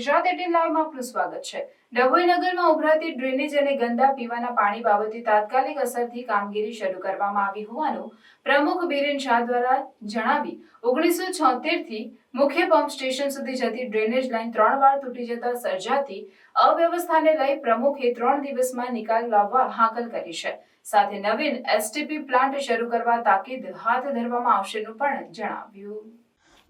ગુજરાત 18 લાઈવમાં આપનું સ્વાગત છે। ડભોઈ નગરમાં ઉભરાતી ડ્રેનેજ અને ગંદા પીવાના પાણી બાબતે તાત્કાલિક અસરથી કામગીરી શરૂ કરવામાં આવી હોવાનું પ્રમુખ બીરેન શાહ દ્વારા જણાવી 1976 થી મુખ્ય પંપ સ્ટેશન સુધી જતી ડ્રેનેજ લાઈન 3 વાર તૂટી જતા સર્જાતી અવ્યવસ્થાને લઈ પ્રમુખે 3 દિવસમાં નિકાલ લાવવા હાકલ કરી છે। સાથે નવીન એસટીપી પ્લાન્ટ શરૂ કરવા તાકીદ હાથ ધરવામાં આવશેનું પણ જણાવ્યું।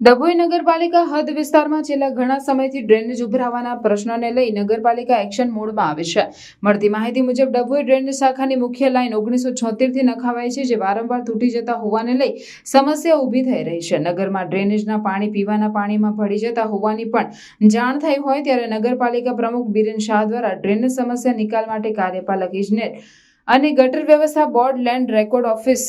ડભોઈ નગરપાલિકા હદ વિસ્તારમાં છેલ્લા ઘણા સમયથી ડ્રેનેજ ઉભરાવાના પ્રશ્નને લઈ નગરપાલિકા એક્શન મોડમાં આવી છે। મળતી માહિતી મુજબ ડભોઈ ડ્રેનેજ શાખાની મુખ્ય લાઈન 1976 થી નખાવાઈ છે, જે વારંવાર તૂટી જતા હોવાને લઈ સમસ્યા ઊભી થઈ રહી છે। નગરમાં ડ્રેનેજના પાણી પીવાના પાણીમાં ભળી જતા હોવાની પણ જાણ થઈ હોય ત્યારે નગરપાલિકા પ્રમુખ બીરેન શાહ દ્વારા ડ્રેનેજ સમસ્યા નિકાલ માટે કાર્યપાલક ઇજનેર અને ગટર વ્યવસ્થા board land record office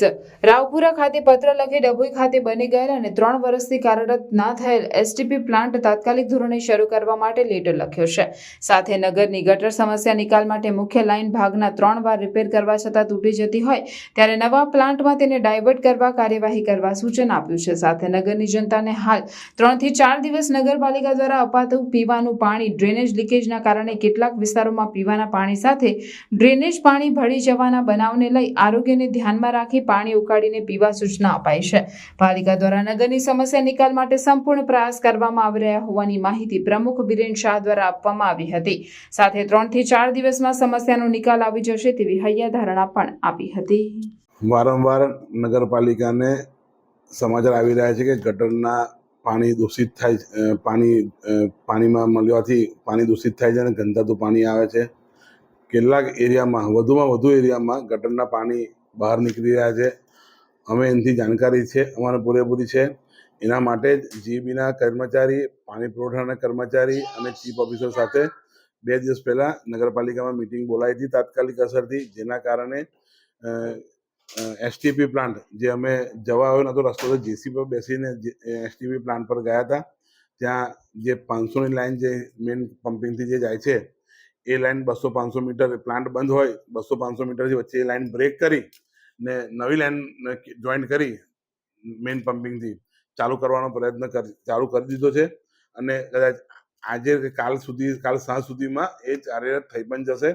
Raopura ખાતે પત્ર લખી ડભોઈ ખાતે બની ગયેલ અને 3 વર્ષથી કાર્યરત ના થયેલ એસટીપી પ્લાન્ટ તાત્કાલિક ધોરણે શરૂ કરવા માટે લેટર લખ્યો છે। સાથે નગરની ગટર સમસ્યા નિકાલ માટે મુખ્ય લાઇન ભાગના 3 વાર રિપેર કરવા છતાં તૂટી જતી હોય ત્યારે નવા પ્લાન્ટમાં તેને ડાયવર્ટ કરવા કાર્યવાહી કરવા સૂચન આપ્યું છે। સાથે નગરની જનતાને હાલ 3 થી 4 દિવસ નગરપાલિકા દ્વારા અપાતું પીવાનું પાણી ડ્રેનેજ લીકેજના કારણે કેટલાક વિસ્તારોમાં પીવાના પાણી સાથે ડ્રેનેજ પાણી ભળી જવાના બનાવને લઈ આરોગ્યને ધ્યાનમાં રાખી પાણી ઉકાળીને પીવા સૂચના અપાઈ છે। પાલિકા દ્વારા નગરની સમસ્યા નિકાલ માટે સંપૂર્ણ પ્રયાસ કરવામાં આવી રહ્યા હોવાની માહિતી પ્રમુખ બીરેન શાહ દ્વારા આપવામાં આવી હતી। સાથે 3 થી 4 દિવસમાં સમસ્યાનો નિકાલ આવી જશે તેવી હૈયાધારણા પણ આપી હતી। વારંવાર નગરપાલિકાને સમાચાર આવી રહ્યા છે કે ગટરના પાણી દૂષિત થાય, પાણીમાં મળવાથી પાણી દૂષિત થાય છે અને ગંદાતું પાણી આવે છે। કેટલાક એરિયામાં વધુમાં વધુ એરિયામાં ગટરના પાણી બહાર નીકળી રહ્યા છે। અમે એનાથી જાણકારી છે, અમારે પૂરેપૂરી છે। એના માટે જ જીબીના કર્મચારી, પાણી પુરવઠાના કર્મચારી અને ચીફ ઓફિસર સાથે 2 દિવસ પહેલાં નગરપાલિકામાં મિટિંગ બોલાવી હતી તાત્કાલિક અસરથી, જેના કારણે એસટીપી પ્લાન્ટ જે અમે જવા આવ્યો નતો રસ્તો, તો જેસી પર બેસીને એસટીપી પ્લાન્ટ પર ગયા હતા। ત્યાં જે 500ની લાઈન જે મેઇન પમ્પિંગથી જે જાય છે એ લાઈન 200-500 મીટર પ્લાન્ટ બંધ હોય, 200-500 મીટરથી વચ્ચે એ લાઈન બ્રેક કરી ને નવી લાઈન જોઈન્ટ કરી મેઇન પમ્પિંગથી ચાલુ કરવાનો પ્રયત્ન ચાલુ કરી દીધો છે। અને કદાચ આજે કે કાલ સાંજ સુધીમાં એ કાર્યરત થઈ પણ જશે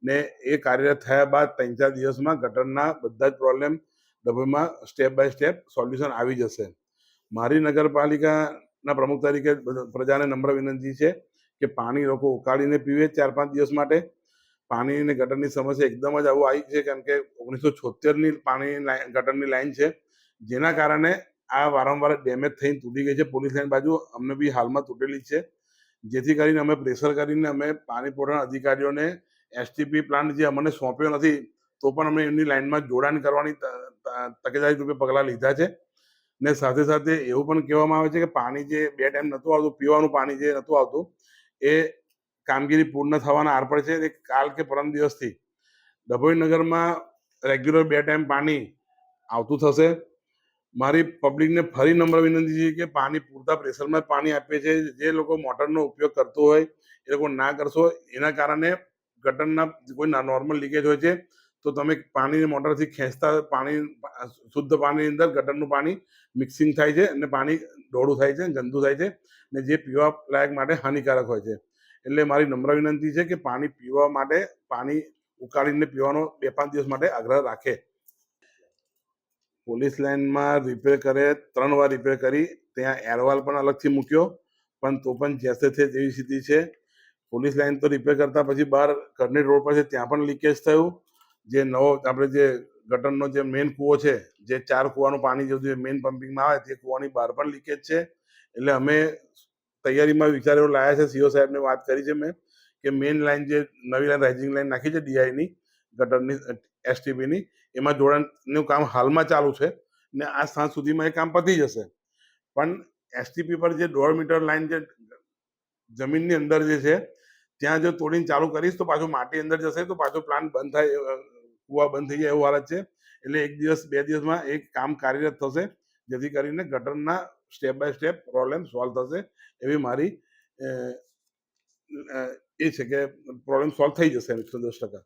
ને એ કાર્યરત થયા બાદ 3-4 દિવસમાં ગટરના બધા જ પ્રોબ્લેમ ડભોઈમાં સ્ટેપ બાય સ્ટેપ સોલ્યુશન આવી જશે। મારી નગરપાલિકાના પ્રમુખ તરીકે પ્રજાને નમ્ર વિનંતી છે કે પાણી લોકો ઉકાળીને પીવે 4-5 દિવસ માટે। પાણી અને ગટરની સમસ્યા એકદમ જ આવું આવી છે, કારણ કે 1976ની ગટરની લાઈન છે, જેના કારણે આ વારંવાર ડેમેજ થઈને તૂટી ગઈ છે। પોલીસ લાઈન બાજુ અમને બી હાલમાં તૂટેલી છે, જેથી કરીને અમે પ્રેશર કરીને અમે પાણી પુરવઠાના અધિકારીઓને એસટીપી પ્લાન્ટ જે અમને સોંપ્યો નથી તો પણ અમે એમની લાઈનમાં જોડાણ કરવાની તકેદારી રૂપે પગલાં લીધા છે। ને સાથે સાથે એવું પણ કહેવામાં આવે છે કે પાણી જે 2 ટાઈમ નહોતું આવતું, પીવાનું પાણી જે નહોતું આવતું, એ કામગીરી પૂર્ણ થવાના આર પડે છે। કાલ કે પરમ દિવસથી ડભોઈ નગરમાં રેગ્યુલર 2 ટાઈમ પાણી આવતું થશે। મારી પબ્લિકને ફરી નમ્ર વિનંતી છે કે પાણી પૂરતા પ્રેશરમાં પાણી આપીએ છીએ, જે લોકો મોટરનો ઉપયોગ કરતો હોય એ લોકો ના કરશો। એના કારણે ગટરના કોઈ નોર્મલ લીકેજ હોય છે તો તમે પાણીની મોટરથી ખેંચતા પાણી, શુદ્ધ પાણીની અંદર ગટરનું પાણી મિક્સિંગ થાય છે અને પાણી ડોળું થાય છે, ગંદુ થાય છે ને જે પીવા લાયક માટે હાનિકારક હોય છે। એટલે મારી નમ્ર વિનંતી છે કે પાણી પીવા માટે પાણી ઉકાળીને પીવાનો 2-5 દિવસ માટે આગ્રહ રાખે। પોલીસ લાઈનમાં રિપેર કરે 3 વાર રિપેર કરી, ત્યાં એરવાલ પણ અલગથી મૂક્યો, પણ તો પણ જેસે છે તેવી સ્થિતિ છે। પોલીસ લાઈન તો રિપેર કરતા પછી બહાર કરણી રોડ પર છે ત્યાં પણ લીકેજ થયું। જે નવો આપણે જે ગટરનો જે મેઇન કૂવો છે, જે 4 કૂવાનું પાણી જે મેઇન પમ્પિંગમાં આવે તે કૂવાની બહાર પણ લીકેજ છે। એટલે અમે તૈયારીમાં વિચારો લાવ્યા છે, સીઓ સાહેબને વાત કરી છે મેં કે મેઇન લાઈન જે નવી લાઈન રાઇઝિંગ લાઈન નાખી છે ડીઆઈની ગટરની એસટીપીની, એમાં જોડાણનું કામ હાલમાં ચાલુ છે ને આ સાંજ સુધીમાં એ કામ પતી જશે। પણ એસટીપી પર જે 1.5 મીટર લાઈન જે જમીનની અંદર જે છે ત્યાં જો તોડીને ચાલુ કરીશ તો પાછું માટી અંદર જશે તો પાછો પ્લાન્ટ બંધ થાય, કૂવા બંધ થઈ જાય એવું હાલત છે। એટલે 1 દિવસ 2 દિવસમાં એક કામ કાર્યરત થશે, જેથી કરીને ગટરના step by step problem solve થશે એવી મારી એ છે કે પ્રોબ્લેમ સોલ્વ થઈ જશે 110%।